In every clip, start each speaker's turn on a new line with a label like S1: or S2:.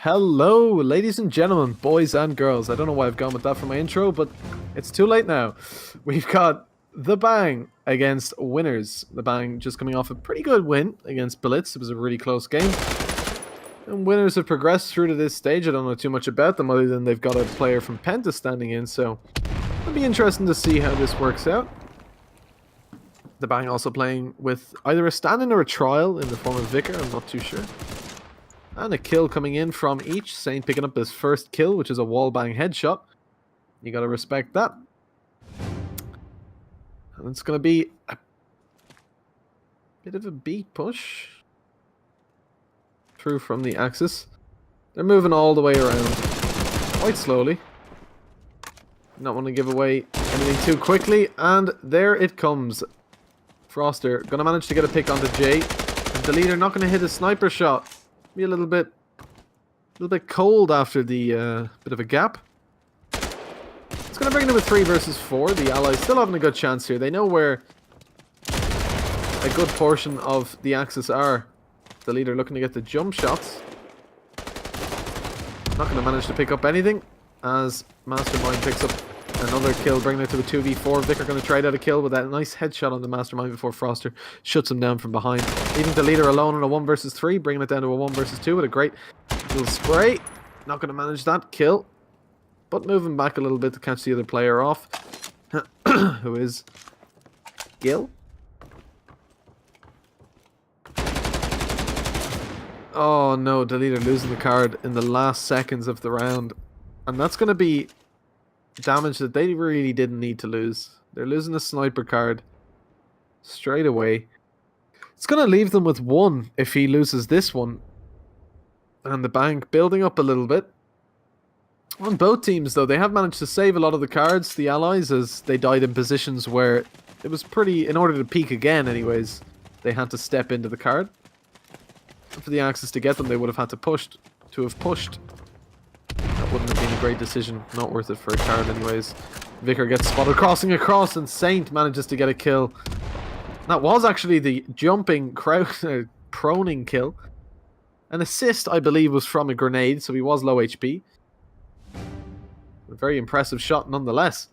S1: Hello, ladies and gentlemen, boys and girls. I don't know why I've gone with that for my intro, but it's too late now. We've got The Bang against Winners. The Bang just coming off a pretty good win against Blitz. It was a really close game. And Winners have progressed through to this stage. I don't know too much about them other than they've got a player from Penta standing in, so it'll be interesting to see how this works out. The Bang also playing with either a stand-in or a trial in the form of Vicar, I'm not too sure. And a kill coming in from each. Saint picking up his first kill, which is a wallbang headshot. You gotta respect that. And it's gonna be a bit of a beat push. Through from the axis. They're moving all the way around. Quite slowly. Not want to give away anything too quickly. And there it comes. Froster gonna manage to get a pick onto Jay. And the leader not gonna hit a sniper shot. Be a little bit cold after the bit of a gap. It's going to bring them a 3 versus 4. The allies still having a good chance here. They know where a good portion of the axis are. The leader looking to get the jump shots. Not going to manage to pick up anything as Mastermind picks up another kill, bringing it to a 2v4. Vicar going to trade out a kill with that nice headshot on the Mastermind before Froster shuts him down from behind. Leaving the leader alone on a 1 versus 3, bringing it down to a 1 versus 2 with a great little spray. Not going to manage that kill, but moving back a little bit to catch the other player off, who is Gil. Oh no, the leader losing the card in the last seconds of the round. And that's going to be damage that they really didn't need to lose. They're losing a sniper card straight away. It's going to leave them with 1 if he loses this one. And the bank building up a little bit. On both teams, though, they have managed to save a lot of the cards, the allies, as they died in positions where it was pretty, in order to peak again anyways, they had to step into the card. And for the Axis to get them, they would have had to have pushed. That wouldn't have been a great decision. Not worth it for a card anyways. Vicar gets spotted crossing across and Saint manages to get a kill. That was actually the jumping proning kill. An assist, I believe, was from a grenade, so he was low HP. A very impressive shot nonetheless.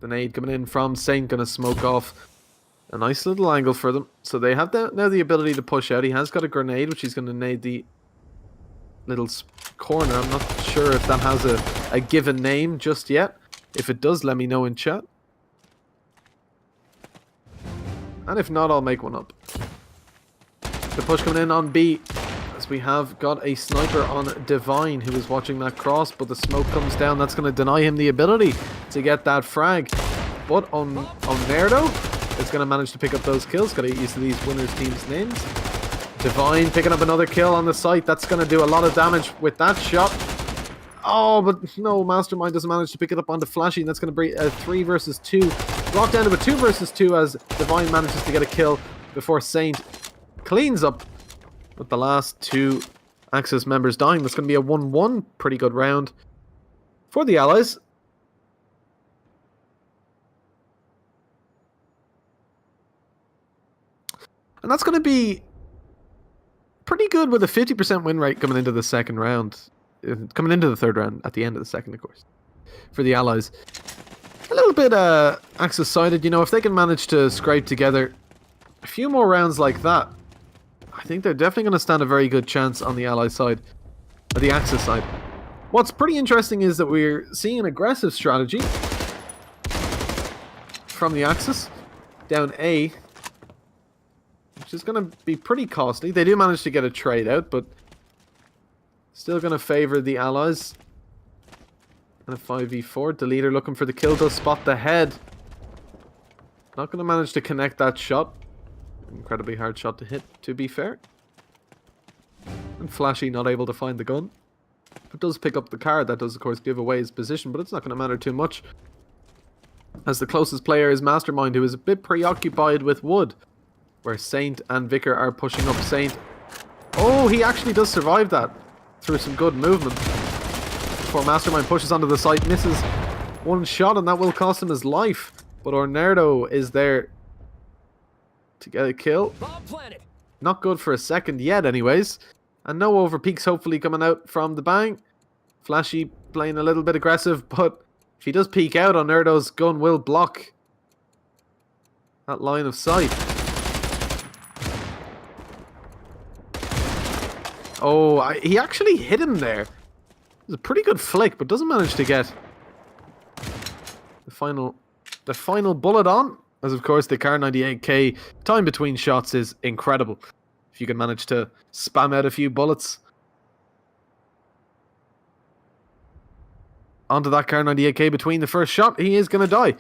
S1: The nade coming in from Saint, going to smoke off a nice little angle for them. So they have now the ability to push out. He has got a grenade, which he's going to nade the little corner. I'm not sure if that has a given name just yet. If it does, let me know in chat. And if not, I'll make one up. The push coming in on B, as we have got a sniper on Divine who is watching that cross, but the smoke comes down. That's going to deny him the ability to get that frag. But on Nerdo is going to manage to pick up those kills. Got to get used to these winners teams' names. Divine picking up another kill on the site. That's going to do a lot of damage with that shot. Oh, but no, Mastermind doesn't manage to pick it up onto Flashy, and that's going to bring a 3 versus 2. Brought down to a 2 versus 2 as Divine manages to get a kill before Saint cleans up with the last 2 Axis members dying. That's going to be a 1-1. Pretty good round for the Allies. And that's going to be pretty good with a 50% win rate coming into the second round. Coming into the third round at the end of the second, of course. For the Allies. A little bit Axis-sided, you know, if they can manage to scrape together a few more rounds like that, I think they're definitely going to stand a very good chance on the Ally side, or the Axis side. What's pretty interesting is that we're seeing an aggressive strategy from the Axis down A, which is going to be pretty costly. They do manage to get a trade out, but still going to favor the Allies. And a 5v4. The leader looking for the kill, does spot the head. Not going to manage to connect that shot. Incredibly hard shot to hit, to be fair. And Flashy not able to find the gun. But does pick up the card. That does, of course, give away his position, but it's not going to matter too much. As the closest player is Mastermind, who is a bit preoccupied with wood. Where Saint and Vicar are pushing up Saint. Oh, he actually does survive that. Through some good movement. Before Mastermind pushes onto the site, misses one shot, and that will cost him his life. But Ornardo is there to get a kill. Not good for a second yet, anyways. And no overpeaks hopefully coming out from the bang. Flashy playing a little bit aggressive, but if he does peek out, Ornardo's gun will block that line of sight. Oh, he actually hit him there. It was a pretty good flick, but doesn't manage to get the final bullet on. As of course the Kar 98K time between shots is incredible. If you can manage to spam out a few bullets onto that Kar 98K between the first shot, he is going to die.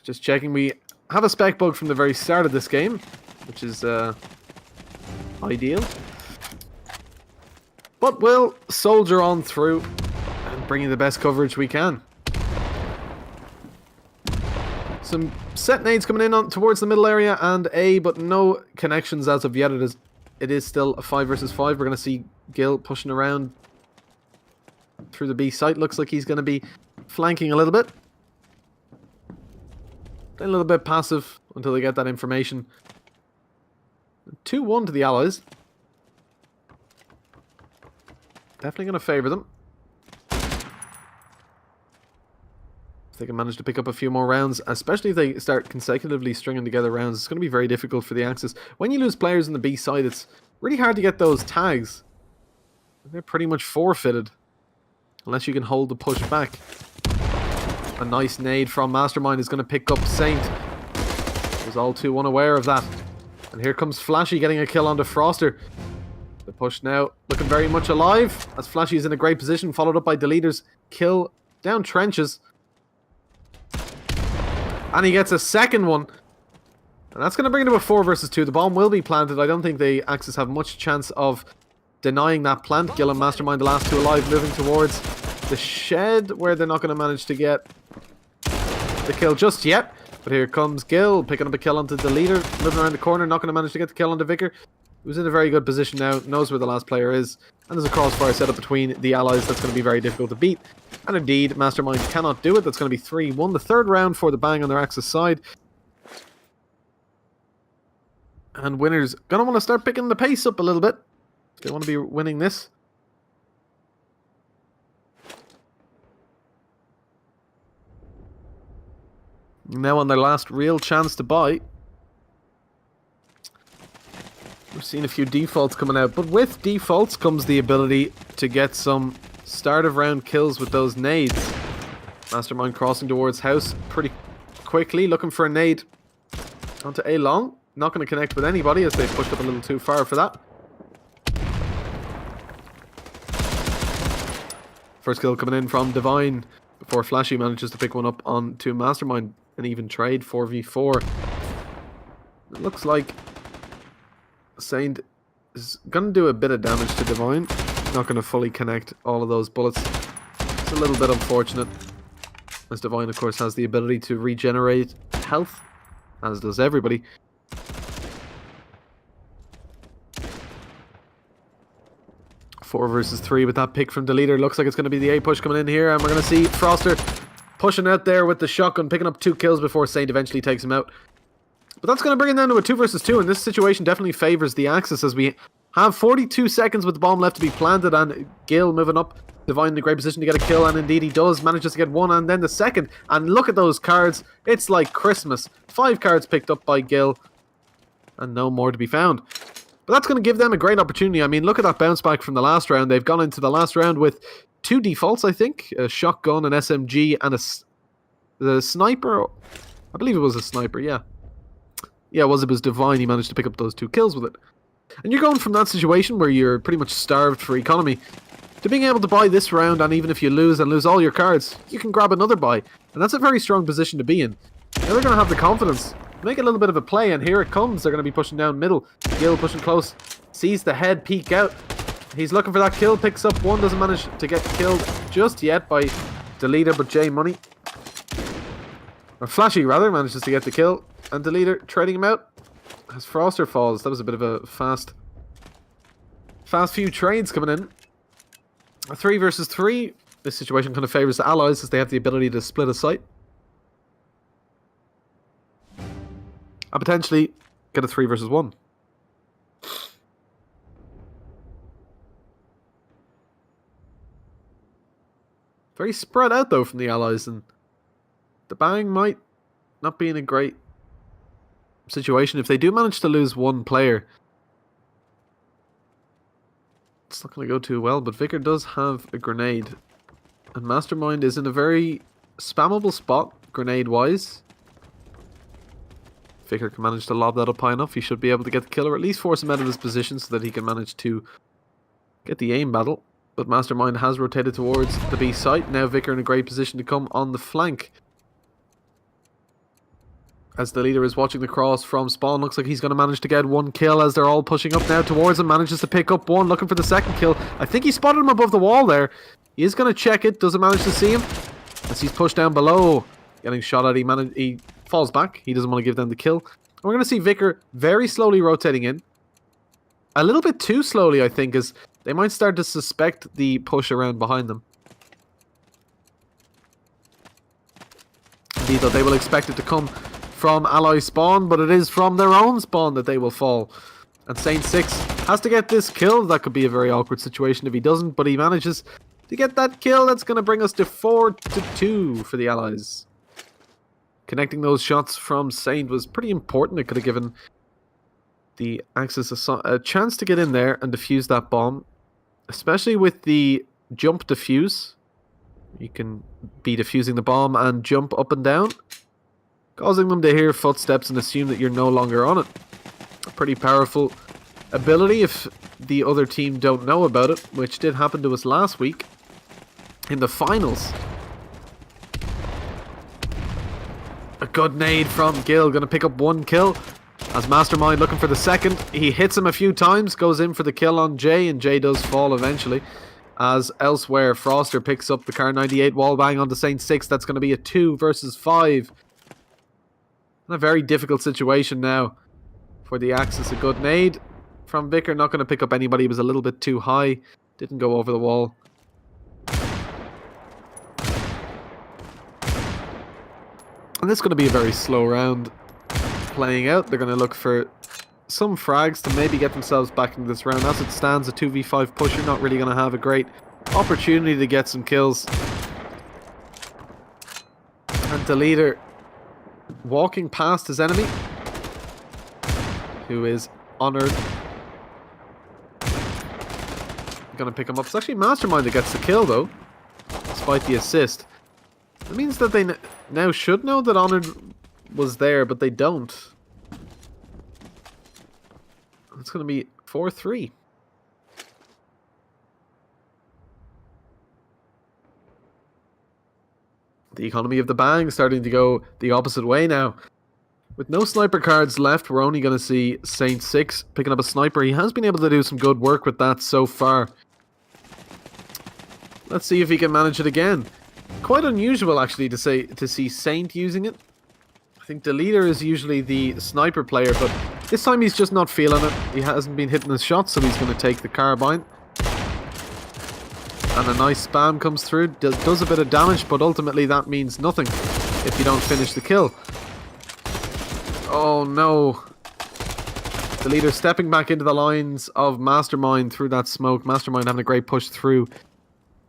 S1: Just checking, we have a spec bug from the very start of this game, which is ideal. But we'll soldier on through and bring you the best coverage we can. Some set nades coming in on towards the middle area and A, but no connections as of yet. It is still a 5 versus 5. We're going to see Gil pushing around through the B site. Looks like he's going to be flanking a little bit. A little bit passive until they get that information. 2-1 to the Allies. Definitely going to favour them. If they can manage to pick up a few more rounds, especially if they start consecutively stringing together rounds, it's going to be very difficult for the Axis. When you lose players in the B side, it's really hard to get those tags. They're pretty much forfeited. Unless you can hold the push back. A nice nade from Mastermind is going to pick up Saint. Was all too unaware of that. And here comes Flashy getting a kill onto Froster. The push now looking very much alive, as Flashy is in a great position, followed up by Deleter's kill down trenches. And he gets a second one. And that's going to bring it to a 4 versus 2. The bomb will be planted. I don't think the Axis have much chance of denying that plant. Gil and Mastermind, the last two alive, moving towards the shed, where they're not going to manage to get the kill just yet. But here comes Gil, picking up a kill onto the leader, moving around the corner, not going to manage to get the kill onto Vicar, who's in a very good position now, knows where the last player is, and there's a crossfire set up between the Allies that's going to be very difficult to beat. And indeed, Mastermind cannot do it. That's going to be 3-1. The third round for the bang on their Axis side. And winners going to want to start picking the pace up a little bit if they want to be winning this. Now on their last real chance to buy. We've seen a few defaults coming out, but with defaults comes the ability to get some start of round kills with those nades. Mastermind crossing towards house pretty quickly, looking for a nade onto A long. Not going to connect with anybody as they pushed up a little too far for that. First kill coming in from Divine before Flashy manages to pick one up onto Mastermind. An even trade, 4v4. It looks like Saint is going to do a bit of damage to Divine. Not going to fully connect all of those bullets. It's a little bit unfortunate, as Divine of course has the ability to regenerate health, as does everybody. Four versus 3 with that pick from the leader. Looks like it's going to be the A push coming in here, and we're going to see Froster pushing out there with the shotgun, picking up 2 kills before Saint eventually takes him out. But that's going to bring it down to a 2 versus 2, and this situation definitely favours the Axis as we have 42 seconds with the bomb left to be planted, and Gil moving up, Divine in a great position to get a kill, and indeed he does, manages to get one and then the second. And look at those cards, it's like Christmas. 5 cards picked up by Gil, and no more to be found. But that's going to give them a great opportunity. I mean, look at that bounce back from the last round. They've gone into the last round with 2 defaults, I think. A shotgun, an SMG, and the sniper. I believe it was a sniper, yeah. Yeah, it was Divine. He managed to pick up those 2 kills with it. And you're going from that situation where you're pretty much starved for economy to being able to buy this round, and even if you lose and lose all your cards, you can grab another buy. And that's a very strong position to be in. Now they're going to have the confidence to make a little bit of a play, and here it comes. They're going to be pushing down middle. Gil pushing close. Sees the head peek out. He's looking for that kill, picks up one, doesn't manage to get killed just yet by Deleter, but J Money, or Flashy rather, manages to get the kill, and Deleter trading him out as Froster falls. That was a bit of a fast few trades coming in. A 3 versus 3. This situation kind of favours the allies as they have the ability to split a site. And potentially get a 3 versus 1. Very spread out though from the allies, and the bang might not be in a great situation. If they do manage to lose one player, it's not going to go too well. But Vicar does have a grenade, and Mastermind is in a very spammable spot, grenade-wise. Vicar can manage to lob that up high enough. He should be able to get the kill, or at least force him out of his position so that he can manage to get the aim battle. But Mastermind has rotated towards the B site. Now Vicar in a great position to come on the flank. As the leader is watching the cross from spawn, looks like he's going to manage to get one kill as they're all pushing up now towards him. Manages to pick up one, looking for the second kill. I think he spotted him above the wall there. He is going to check it. Doesn't manage to see him as he's pushed down below. Getting shot at. He falls back. He doesn't want to give them the kill. And we're going to see Vicar very slowly rotating in. A little bit too slowly, I think, as they might start to suspect the push around behind them. Indeed, though, they will expect it to come from ally spawn, but it is from their own spawn that they will fall. And Saint 6 has to get this kill. That could be a very awkward situation if he doesn't, but he manages to get that kill. That's going to bring us to 4-2 for the allies. Connecting those shots from Saint was pretty important. It could have given the Axis a chance to get in there and defuse that bomb, especially with the jump defuse. You can be defusing the bomb and jump up and down, causing them to hear footsteps and assume that you're no longer on it. A pretty powerful ability if the other team don't know about it, which did happen to us last week in the finals. A good nade from Gil, going to pick up one kill. As Mastermind looking for the second. He hits him a few times, goes in for the kill on Jay, and Jay does fall eventually. As elsewhere, Froster picks up the Car 98 wallbang onto Saint 6. That's going to be a 2 versus 5. In a very difficult situation now for the Axis. A good nade from Vicar. Not going to pick up anybody. He was a little bit too high. Didn't go over the wall. And this is going to be a very slow round playing out. They're going to look for some frags to maybe get themselves back into this round. As it stands, a 2v5 push, you're not really going to have a great opportunity to get some kills. And the leader walking past his enemy, who is Honored. Going to pick him up. It's actually Mastermind that gets the kill though, despite the assist. It means that they now should know that Honored was there, but they don't. It's going to be 4-3. The economy of the bang starting to go the opposite way now. With no sniper cards left, we're only going to see Saint 6 picking up a sniper. He has been able to do some good work with that so far. Let's see if he can manage it again. Quite unusual actually to see Saint using it. I think the leader is usually the sniper player, but this time he's just not feeling it. He hasn't been hitting his shots, so he's going to take the carbine. And a nice spam comes through. Does a bit of damage, but ultimately that means nothing if you don't finish the kill. Oh no. The leader stepping back into the lines of Mastermind through that smoke. Mastermind having a great push through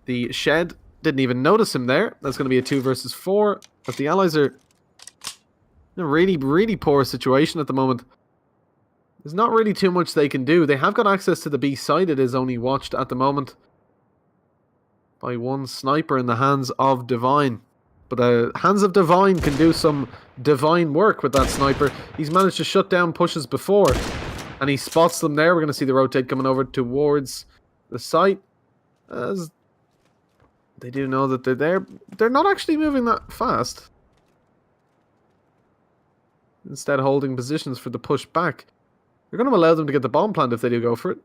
S1: the shed. Didn't even notice him there. That's going to be a 2 versus 4. But the allies are in a really, really poor situation at the moment. There's not really too much they can do. They have got access to the B side. It is only watched at the moment by one sniper in the hands of Divine. But the hands of Divine can do some divine work with that sniper. He's managed to shut down pushes before, and he spots them there. We're going to see the rotate coming over towards the site. As they do know that they're there. They're not actually moving that fast. Instead holding positions for the push back. They're going to allow them to get the bomb plant if they do go for it.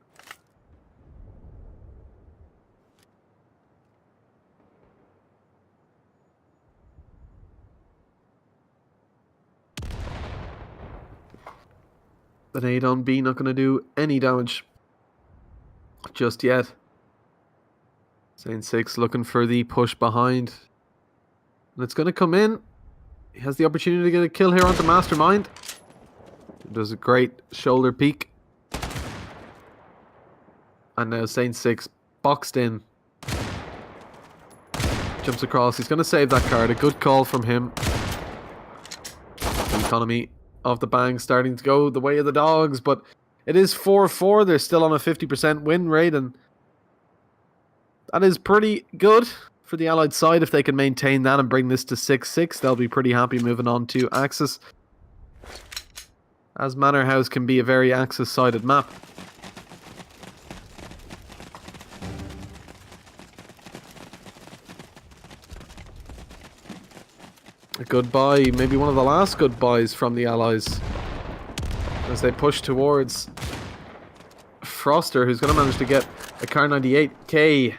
S1: The nade on B not going to do any damage just yet. Saint 6 looking for the push behind. And it's going to come in. He has the opportunity to get a kill here onto Mastermind. He does a great shoulder peek. And now Saint 6 boxed in. Jumps across. He's going to save that card. A good call from him. The economy of the bang starting to go the way of the dogs. But it is 4-4. They're still on a 50% win rate. And that is pretty good for the Allied side. If they can maintain that and bring this to 6-6, they'll be pretty happy moving on to Axis. As Manor House can be a very Axis-sided map. A goodbye, maybe one of the last goodbyes from the Allies. As they push towards Froster, who's going to manage to get a Kar 98K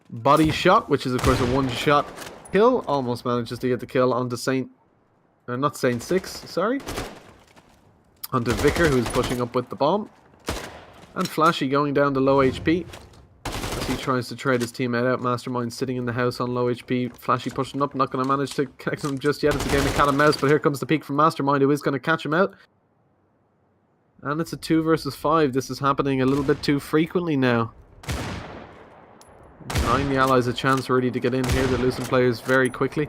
S1: body shot, which is of course a one-shot kill. Almost manages to get the kill onto not Saint 6, sorry. Onto Vicar, who's pushing up with the bomb. And Flashy going down to low HP. As he tries to trade his teammate out. Mastermind sitting in the house on low HP. Flashy pushing up, not going to manage to connect him just yet. It's a game of cat and mouse, but here comes the peek from Mastermind, who is going to catch him out. And it's a 2 versus 5. This is happening a little bit too frequently now. Denying the Allies a chance really to get in here. They're losing players very quickly.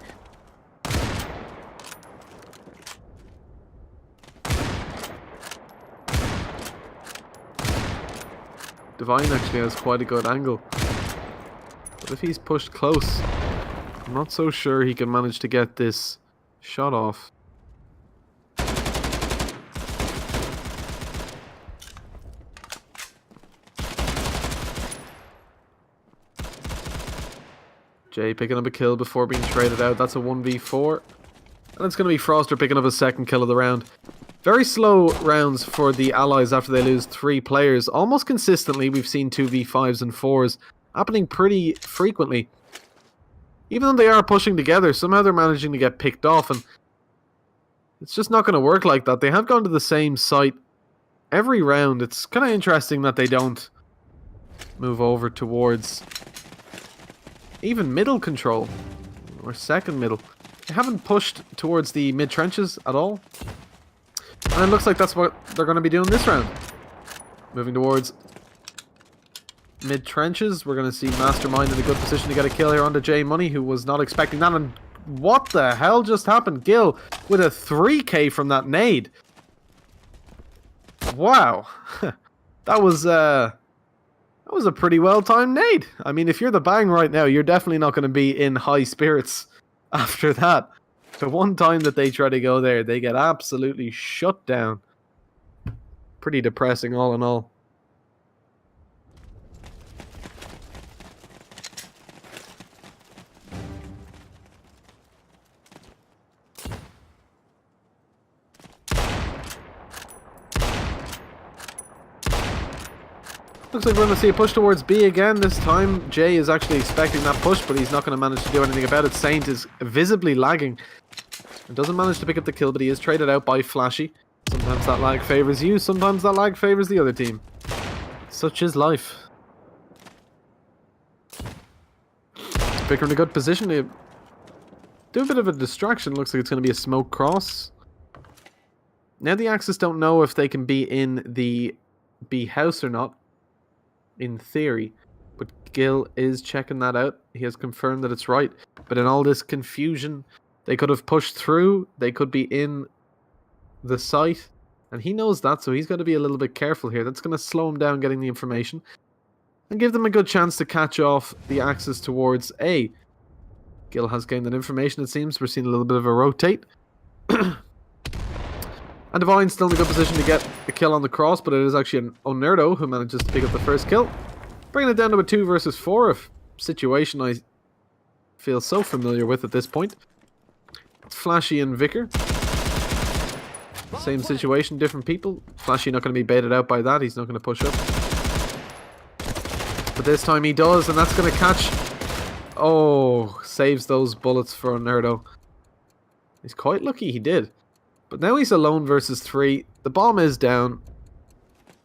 S1: Divine actually has quite a good angle. But if he's pushed close, I'm not so sure he can manage to get this shot off. Jay picking up a kill before being traded out. That's a 1v4. And it's going to be Froster picking up his second kill of the round. Very slow rounds for the Allies after they lose 3 players. Almost consistently, we've seen 2v5s and 4s happening pretty frequently. Even though they are pushing together, somehow they're managing to get picked off. And it's just not going to work like that. They have gone to the same site every round. It's kind of interesting that they don't move over towards even middle control. Or second middle. They haven't pushed towards the mid-trenches at all. And it looks like that's what they're going to be doing this round. Moving towards mid-trenches. We're going to see Mastermind in a good position to get a kill here onto J Money, who was not expecting that. And what the hell just happened? Gil with a 3k from that nade. Wow. That was a pretty well-timed nade. I mean, if you're the bang right now, you're definitely not going to be in high spirits after that. The one time that they try to go there, they get absolutely shut down. Pretty depressing all in all. Looks like we're going to see a push towards B again. This time, Jay is actually expecting that push, but he's not going to manage to do anything about it. Saint is visibly lagging. And doesn't manage to pick up the kill, but he is traded out by Flashy. Sometimes that lag favors you, sometimes that lag favors the other team. Such is life. Vicar in a good position to do a bit of a distraction. Looks like it's going to be a smoke cross. Now the Axis don't know if they can be in the B house or not. In theory, but Gil is checking that out. He has confirmed that it's right. But in all this confusion, they could have pushed through. They could be in the site. And he knows that, so he's got to be a little bit careful here. That's going to slow him down getting the information. And give them a good chance to catch off the Axis towards A. Gil has gained that information, it seems. We're seeing a little bit of a rotate. And Divine's still in a good position to get a kill on the cross, but it is actually an Onerdo who manages to pick up the first kill. Bringing it down to a 2 versus 4, a situation I feel so familiar with at this point. It's Flashy and Vicar. Same situation, different people. Flashy not going to be baited out by that, he's not going to push up. But this time he does, and that's going to catch... Oh, saves those bullets for Onerdo. He's quite lucky he did. But now he's alone versus 3. The bomb is down.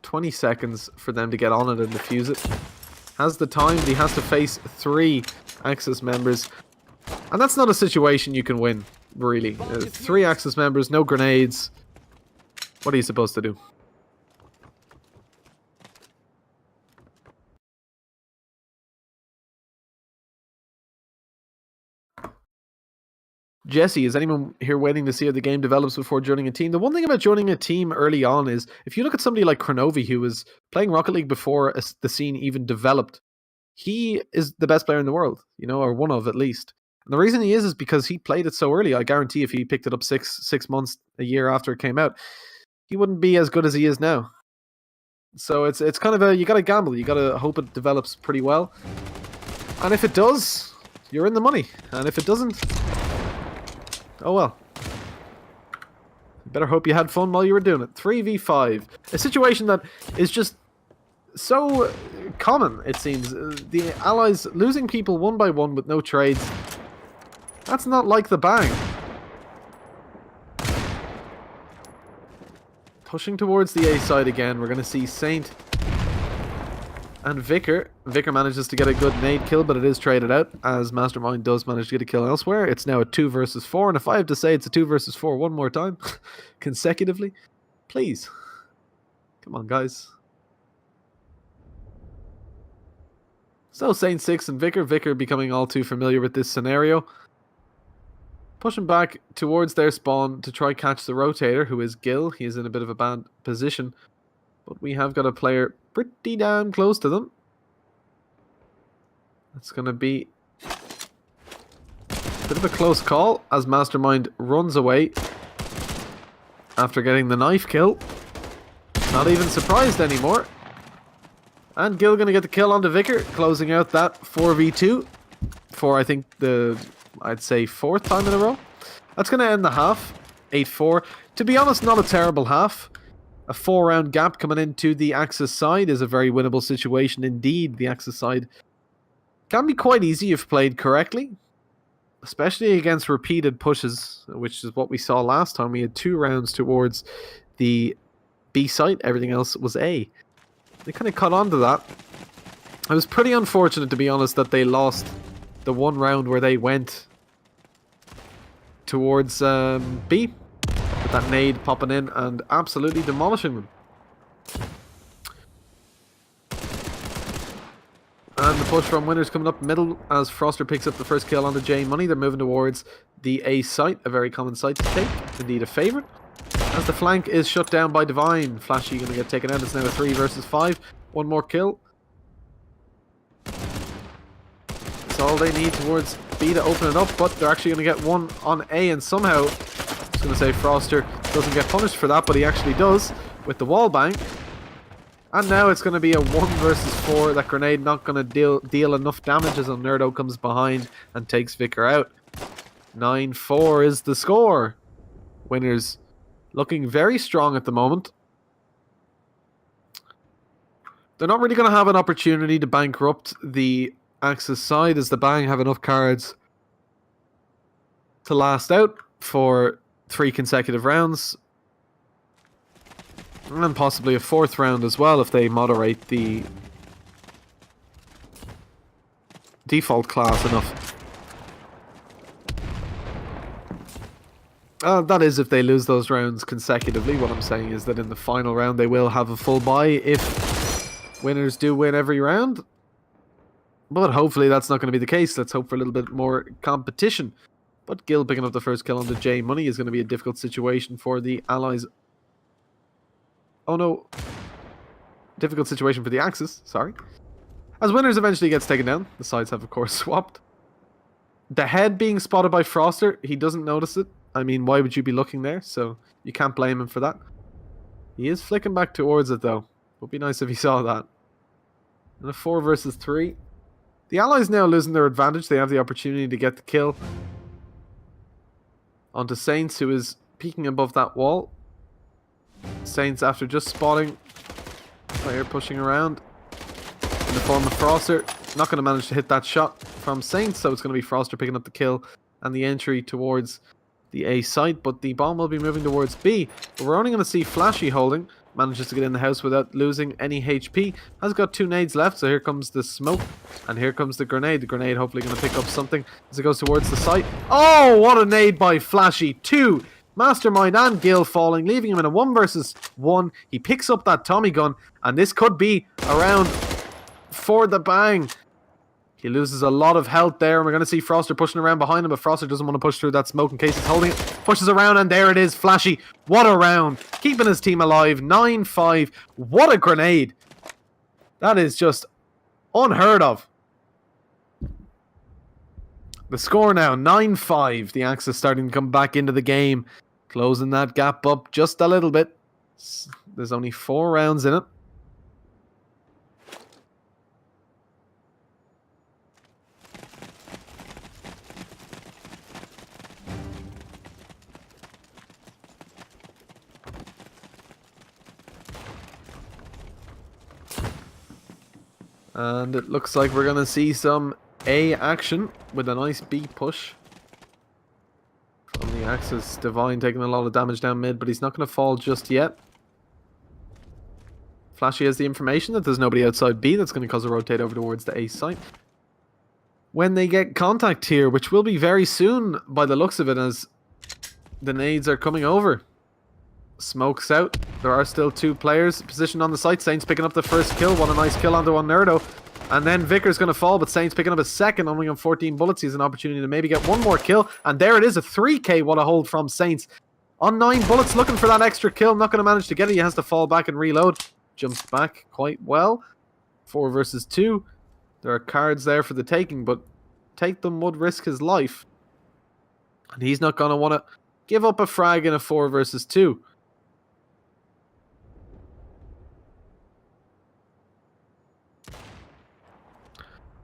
S1: 20 seconds for them to get on it and defuse it. Has the time, but he has to face 3 Axis members. And that's not a situation you can win, really. 3 Axis members, no grenades. What are you supposed to do? Jesse, is anyone here waiting to see how the game develops before joining a team? The one thing about joining a team early on is, if you look at somebody like Kronovi, who was playing Rocket League before the scene even developed, he is the best player in the world, you know, or one of at least. And the reason he is because he played it so early. I guarantee if he picked it up six months, a year after it came out, he wouldn't be as good as he is now. So it's kind of you got to gamble. You got to hope it develops pretty well. And if it does, you're in the money. And if it doesn't, oh well. You better hope you had fun while you were doing it. 3v5. A situation that is just so common, it seems. The Allies losing people one by one with no trades. That's not like the Bang. Pushing towards the A side again. We're going to see Saint and Vicar. Vicar manages to get a good nade kill, but it is traded out, as Mastermind does manage to get a kill elsewhere. It's now a 2 versus 4, and if I have to say it's a 2 versus 4 one more time, consecutively, please. Come on, guys. So, Saint 6 and Vicar. Vicar becoming all too familiar with this scenario. Pushing back towards their spawn to try catch the rotator, who is Gil. He is in a bit of a bad position. But we have got a player pretty damn close to them. It's going to be a bit of a close call as Mastermind runs away after getting the knife kill. Not even surprised anymore. And Gil going to get the kill onto Vicar, closing out that 4v2 for, I think, I'd say 4th time in a row. That's going to end the half. 8-4. To be honest, not a terrible half. A 4-round gap coming into the Axis side is a very winnable situation indeed. The Axis side can be quite easy if played correctly, especially against repeated pushes, which is what we saw last time. We had 2 rounds towards the B site. Everything else was A. They kind of caught on to that. It was pretty unfortunate, to be honest, that they lost the 1 round where they went towards B. With that nade popping in and absolutely demolishing them. And the push from Winners coming up middle as Froster picks up the first kill on the J Money. They're moving towards the A site, a very common site to take. Indeed a favourite. As the flank is shut down by Divine. Flashy going to get taken out. It's now a 3 versus 5. 1 more kill. That's all they need towards B to open it up, but they're actually going to get 1 on A, and somehow, I was going to say Froster doesn't get punished for that, but he actually does with the wall bang. And now it's going to be a 1 versus 4. That grenade not going to deal enough damage as Nerdo comes behind and takes Vicar out. 9-4 is the score. Winners looking very strong at the moment. They're not really going to have an opportunity to bankrupt the Axis side, as the Bang have enough cards to last out for 3 consecutive rounds. And possibly a 4th round as well if they moderate the default class enough. That is if they lose those rounds consecutively. What I'm saying is that in the final round they will have a full buy if Winners do win every round. But hopefully that's not going to be the case. Let's hope for a little bit more competition. But Gil picking up the first kill on the J Money is going to be a difficult situation for the Allies. Oh no. Difficult situation for the Axis, sorry. As Winners eventually gets taken down, the sides have of course swapped. The head being spotted by Froster, he doesn't notice it. I mean, why would you be looking there? So you can't blame him for that. He is flicking back towards it though. Would be nice if he saw that. And a 4 versus 3. The Allies now losing their advantage. They have the opportunity to get the kill onto Saints, who is peeking above that wall. Saints, after just spotting player pushing around in the form of Froster, not going to manage to hit that shot from Saints, so it's going to be Froster picking up the kill and the entry towards the A site, but the bomb will be moving towards B. But we're only going to see Flashy holding. Manages to get in the house without losing any HP. Has got 2 nades left, so here comes the smoke. And here comes the grenade. The grenade hopefully going to pick up something as it goes towards the site. Oh, what a nade by Flashy. 2. Mastermind and Gil falling, leaving him in a 1 versus 1. He picks up that Tommy gun, and this could be a round for the bang. He loses a lot of health there, and we're going to see Froster pushing around behind him, but Froster doesn't want to push through that smoke in case he's holding it. Pushes around, and there it is, Flashy. What a round. Keeping his team alive. 9-5. What a grenade. That is just unheard of. The score now, 9-5. The Axis starting to come back into the game. Closing that gap up just a little bit. There's only 4 rounds in it. And it looks like we're going to see some A action with a nice B push from the Axis. Divine taking a lot of damage down mid, but he's not going to fall just yet. Flashy has the information that there's nobody outside B that's going to cause a rotate over towards the A site. When they get contact here, which will be very soon by the looks of it as the nades are coming over. Smokes out. There are still 2 players positioned on the site. Saints picking up the first kill. What a nice kill onto Nerdo. And then Vickers going to fall, but Saints picking up a second, only on 14 bullets. He has an opportunity to maybe get 1 more kill. And there it is, a 3k. What a hold from Saints. On 9 bullets, looking for that extra kill. Not going to manage to get it. He has to fall back and reload. Jumps back quite well. 4 versus 2. There are cards there for the taking, but take them would risk his life. And he's not going to want to give up a frag in a 4 versus 2.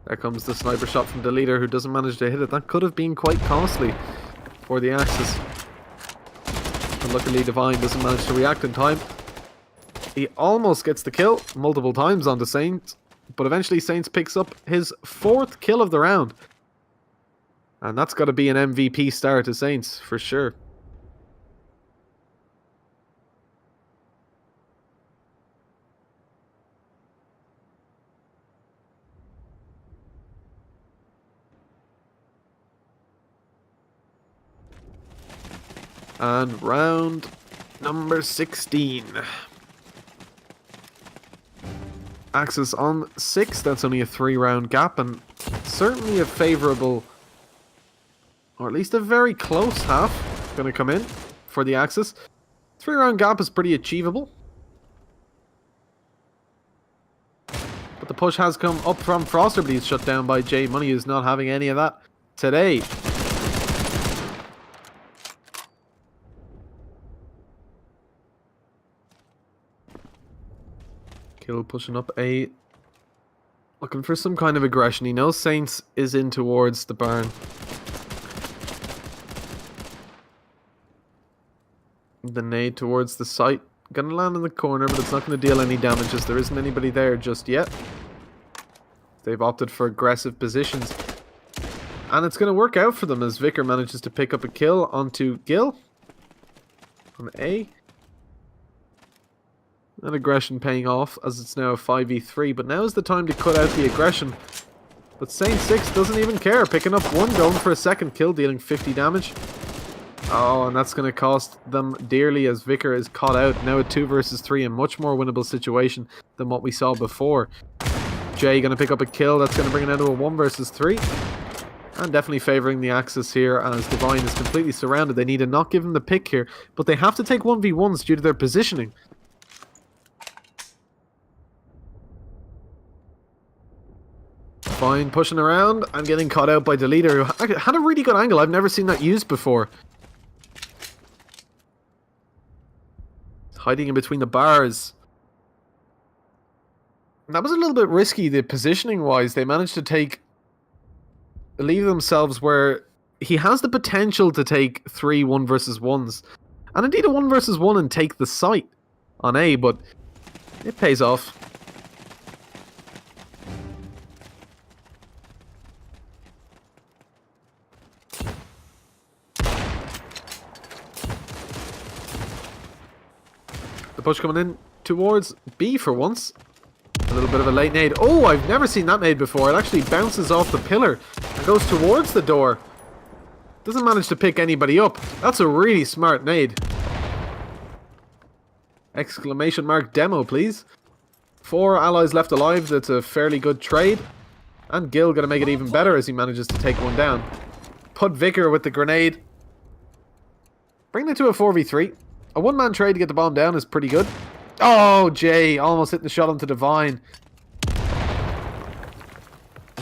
S1: There comes the sniper shot from the leader, who doesn't manage to hit it. That could have been quite costly for the Axis. But luckily Divine doesn't manage to react in time. He almost gets the kill multiple times on the Saints, but eventually Saints picks up his 4th kill of the round. And that's got to be an MVP star to Saints, for sure. And round number 16. Axis on 6. That's only a 3-round gap, and certainly a favourable, or at least a very close half going to come in for the Axis. 3-round gap is pretty achievable. But the push has come up from Froster, but he's shut down by J Money, who's not having any of that today. Kill pushing up A. Looking for some kind of aggression. He knows Saints is in towards the barn. The nade towards the site. Gonna land in the corner, but it's not going to deal any damage as there isn't anybody there just yet. They've opted for aggressive positions. And it's going to work out for them as Vicker manages to pick up a kill onto Gil. On A. That aggression paying off as it's now a 5v3, but now is the time to cut out the aggression. But Saint 6 doesn't even care, picking up 1, going for a second kill, dealing 50 damage. Oh, and that's going to cost them dearly as Vicker is caught out. Now a 2 versus 3, a much more winnable situation than what we saw before. Jay going to pick up a kill, that's going to bring it down to a 1 versus 3. And definitely favouring the Axis here as Divine is completely surrounded. They need to not give him the pick here, but they have to take 1v1s due to their positioning. Fine, pushing around and getting caught out by the leader, who had a really good angle. I've never seen that used before. Hiding in between the bars. That was a little bit risky, the positioning wise. They managed to leave themselves where he has the potential to take 3 1 versus 1s. And indeed a 1 versus 1 and take the site on A, but it pays off. The push coming in towards B for once. A little bit of a late nade. Oh, I've never seen that nade before. It actually bounces off the pillar and goes towards the door. Doesn't manage to pick anybody up. That's a really smart nade. Exclamation mark demo, please. 4 allies left alive. That's a fairly good trade. And Gil going to make it even better as he manages to take one down. Put Vicar with the grenade. Bring it to a 4v3. A one-man trade to get the bomb down is pretty good. Oh, Jay, almost hitting the shot onto Divine.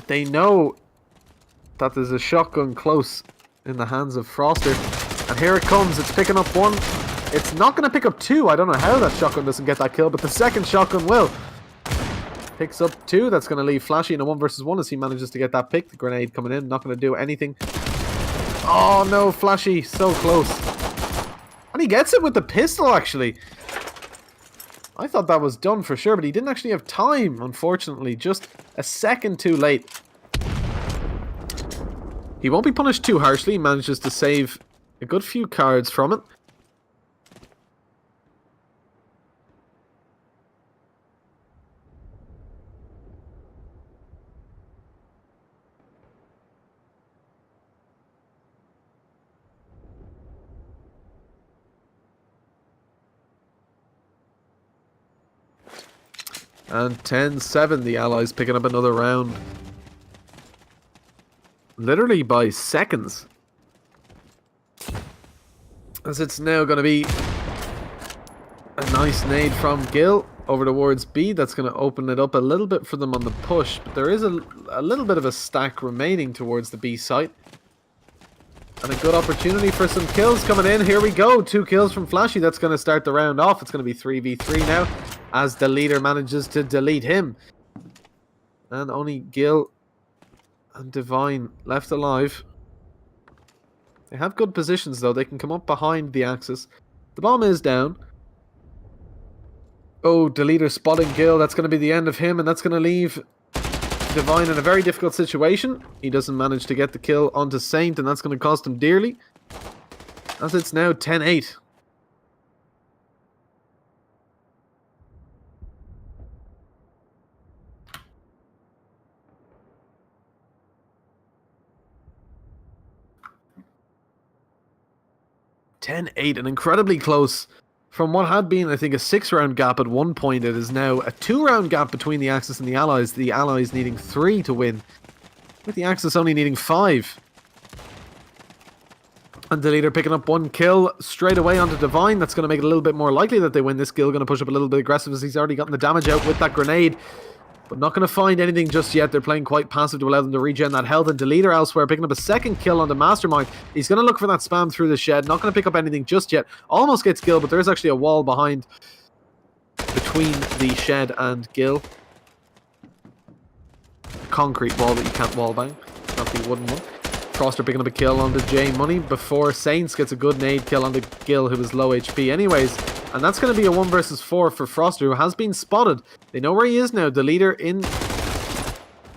S1: They know that there's a shotgun close in the hands of Froster. And here it comes. It's picking up one. It's not going to pick up two. I don't know how that shotgun doesn't get that kill, but the second shotgun will. Picks up 2. That's going to leave Flashy in a 1 versus 1 as he manages to get that pick. The grenade coming in. Not going to do anything. Oh, no. Flashy. So close. And he gets it with the pistol, actually. I thought that was done for sure, but he didn't actually have time, unfortunately. Just a second too late. He won't be punished too harshly. He manages to save a good few cards from it. And 10-7, the Allies picking up another round. Literally by seconds. As it's now going to be a nice nade from Gil over towards B. That's going to open it up a little bit for them on the push. But there is a little bit of a stack remaining towards the B site. And a good opportunity for some kills coming in. Here we go. 2 kills from Flashy. That's going to start the round off. It's going to be 3v3 now, as the leader manages to delete him. And only Gil and Divine left alive. They have good positions, though. They can come up behind the axis. The bomb is down. Oh, Deleter spotting Gil. That's going to be the end of him, and that's going to leave Divine in a very difficult situation. He doesn't manage to get the kill onto Saint, and that's going to cost him dearly. As it's now 10-8. An incredibly close. From what had been, I think, a 6-round gap at one point, it is now a 2-round gap between the Axis and the Allies. The Allies needing 3 to win, with the Axis only needing 5. And the leader picking up 1 kill straight away onto Divine. That's going to make it a little bit more likely that they win this. Gil going to push up a little bit aggressive as he's already gotten the damage out with that grenade. But not going to find anything just yet. They're playing quite passive to allow them to regen that health. And Deleter elsewhere, picking up a 2nd kill on the Mastermind. He's going to look for that spam through the shed. Not going to pick up anything just yet. Almost gets Gil, but there is actually a wall behind between the shed and Gil. Concrete wall that you can't wall bang. Not the wooden one. Froster picking up a kill on the J Money before Saints gets a good nade kill on the Gil, who is low HP anyways. And that's going to be a 1 versus 4 for Froster, who has been spotted. They know where he is now. The leader in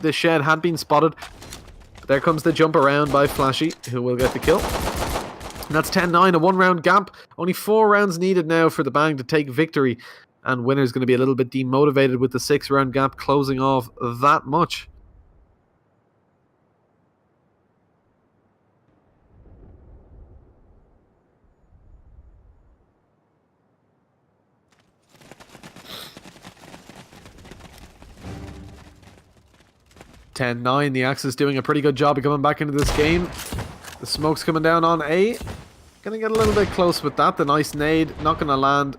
S1: the shed had been spotted. But there comes the jump around by Flashy, who will get the kill. And that's 10-9, a 1-round gap. Only 4 rounds needed now for the Bang to take victory. And winner's going to be a little bit demotivated with the 6-round gap closing off that much. The Axis doing a pretty good job of coming back into this game. The smoke's coming down on A. Gonna get a little bit close with that. The nice nade not gonna land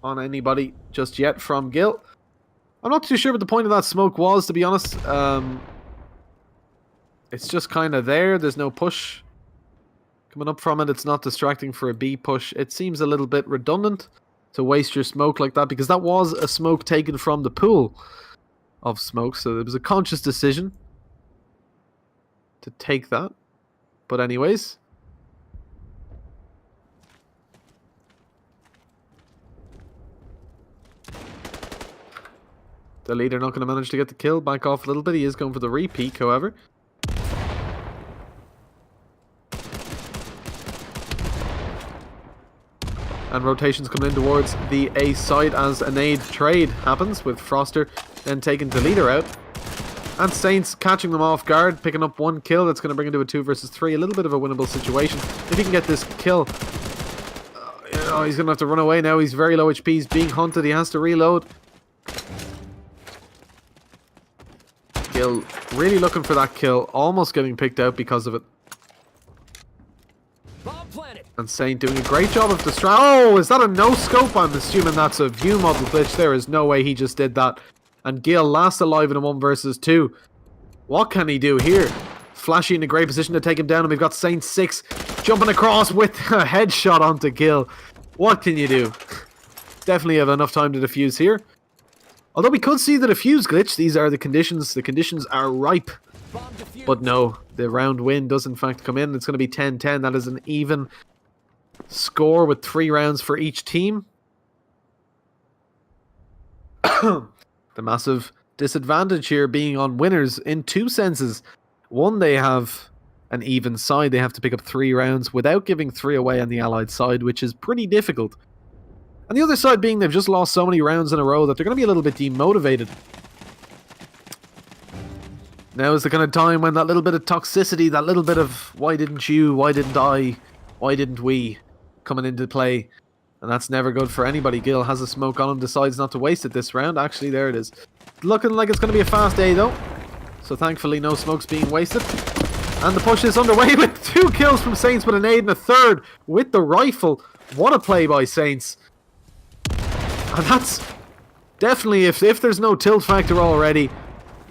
S1: on anybody just yet from Gil. I'm not too sure what the point of that smoke was, to be honest. It's just kind of there. There's no push coming up from it. It's not distracting for a B push. It seems a little bit redundant to waste your smoke like that, because that was a smoke taken from the pool of smoke. So it was a conscious decision to take that. But anyways, the leader not going to manage to get the kill. Back off a little bit. He is going for the repeat, however. And rotations coming in towards the A side as a nade trade happens with Froster then taking the leader out. And Saints catching them off guard, picking up 1 kill. That's going to bring into a 2 versus 3. A little bit of a winnable situation. If he can get this kill, he's going to have to run away now. He's very low HP. He's being hunted. He has to reload. Gil really looking for that kill. Almost getting picked out because of it. And Saint doing a great job of distract. Oh, is that a no-scope? I'm assuming that's a view model glitch. There is no way he just did that. And Gil last alive in a 1 versus 2. What can he do here? Flashy in a great position to take him down. And we've got Saint 6 jumping across with a headshot onto Gil. What can you do? Definitely have enough time to defuse here. Although we could see the defuse glitch. These are the conditions. The conditions are ripe. But no, the round win does in fact come in. It's going to be 10-10. That is an even score with 3 rounds for each team. The massive disadvantage here being on winners in 2 senses. One, they have an even side. They have to pick up 3 rounds without giving 3 away on the allied side, which is pretty difficult. And the other side being they've just lost so many rounds in a row that they're going to be a little bit demotivated. Now is the kind of time when that little bit of toxicity, that little bit of why didn't you, why didn't I, why didn't we coming into play. And that's never good for anybody. Gil has a smoke on him, decides not to waste it this round. Actually, there it is. Looking like it's going to be a fast A though. So thankfully no smoke's being wasted. And the push is underway with 2 kills from Saints with a nade and a 3rd with the rifle. What a play by Saints. And that's definitely, if there's no tilt factor already,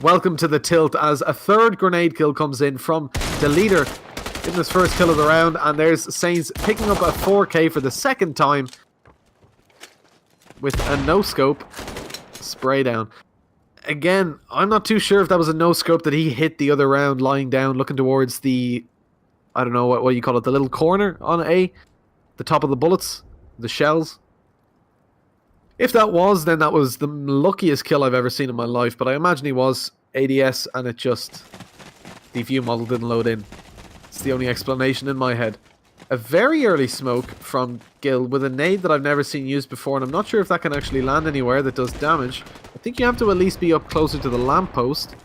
S1: welcome to the tilt as a 3rd grenade kill comes in from the leader. Getting his first kill of the round, and there's Saints picking up a 4K for the 2nd time with a no-scope spray down. Again, I'm not too sure if that was a no-scope that he hit the other round lying down, looking towards the, I don't know what you call it, the little corner on A, the top of the bullets, the shells. If that was, then that was the luckiest kill I've ever seen in my life, but I imagine he was ADS and it just, the view model didn't load in. It's the only explanation in my head. A very early smoke from Gil with a nade that I've never seen used before, and I'm not sure if that can actually land anywhere that does damage. I think you have to at least be up closer to the lamppost.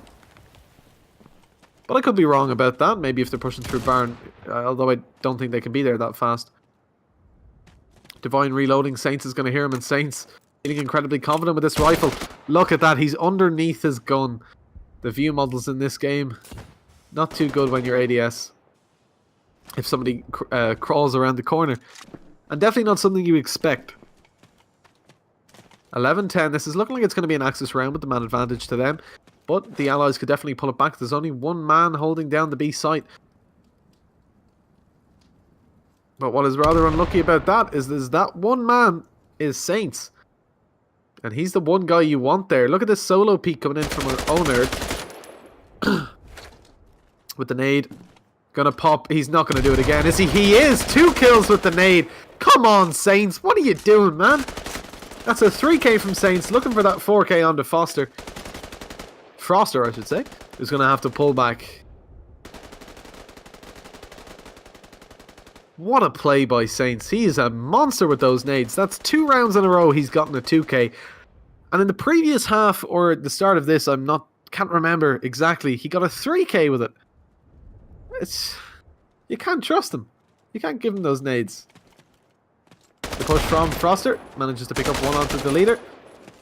S1: But I could be wrong about that. Maybe if they're pushing through Barn, although I don't think they can be there that fast. Divine reloading. Saints is going to hear him, and Saints feeling incredibly confident with this rifle. Look at that. He's underneath his gun. The view models in this game, not too good when you're ADS. If somebody crawls around the corner. And definitely not something you expect. 11-10. This is looking like it's going to be an Axis round with the man advantage to them. But the Allies could definitely pull it back. There's only 1 man holding down the B site. But what is rather unlucky about that is that 1 man is Saints. And he's the one guy you want there. Look at this solo peek coming in from an owner. With the nade. Gonna pop. He's not gonna do it again, is he? He is! 2 kills with the nade. Come on, Saints. What are you doing, man? That's a 3K from Saints. Looking for that 4K onto Froster, I should say. Who's gonna have to pull back. What a play by Saints. He is a monster with those nades. That's 2 rounds in a row he's gotten a 2K. And in the previous half, or the start of this, can't remember exactly, he got a 3K with it. You can't trust him. You can't give him those nades. The push from Froster manages to pick up 1 onto the leader.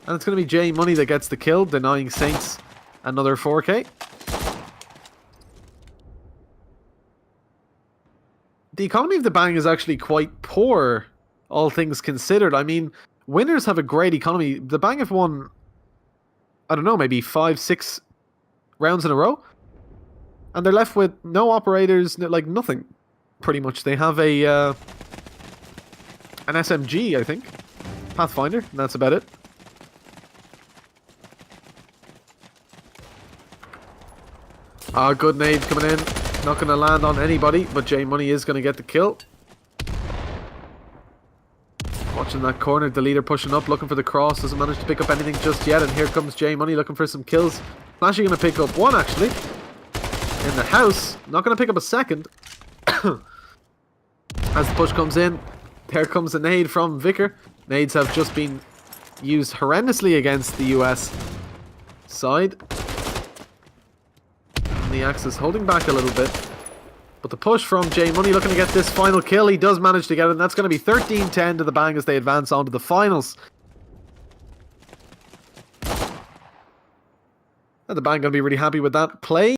S1: And it's going to be J Money that gets the kill, denying Saints another 4K. The economy of the Bang is actually quite poor, all things considered. I mean, winners have a great economy. The Bang have won, I don't know, maybe 5-6 rounds in a row. And they're left with no operators, like nothing, pretty much. They have a an SMG, I think. Pathfinder, and that's about it. Good nade coming in. Not going to land on anybody, but J Money is going to get the kill. Watching that corner, the leader pushing up, looking for the cross. Doesn't manage to pick up anything just yet, and here comes J Money looking for some kills. Flashy going to pick up 1, actually. In the house. Not going to pick up a 2nd. As the push comes in, There comes a nade from Vicker. Nades have just been used horrendously against the US side. And the Axis holding back a little bit. But the push from J Money looking to get this final kill. He does manage to get it, and that's going to be 13-10 to the Bang as they advance on to the finals. And the Bang going to be really happy with that play.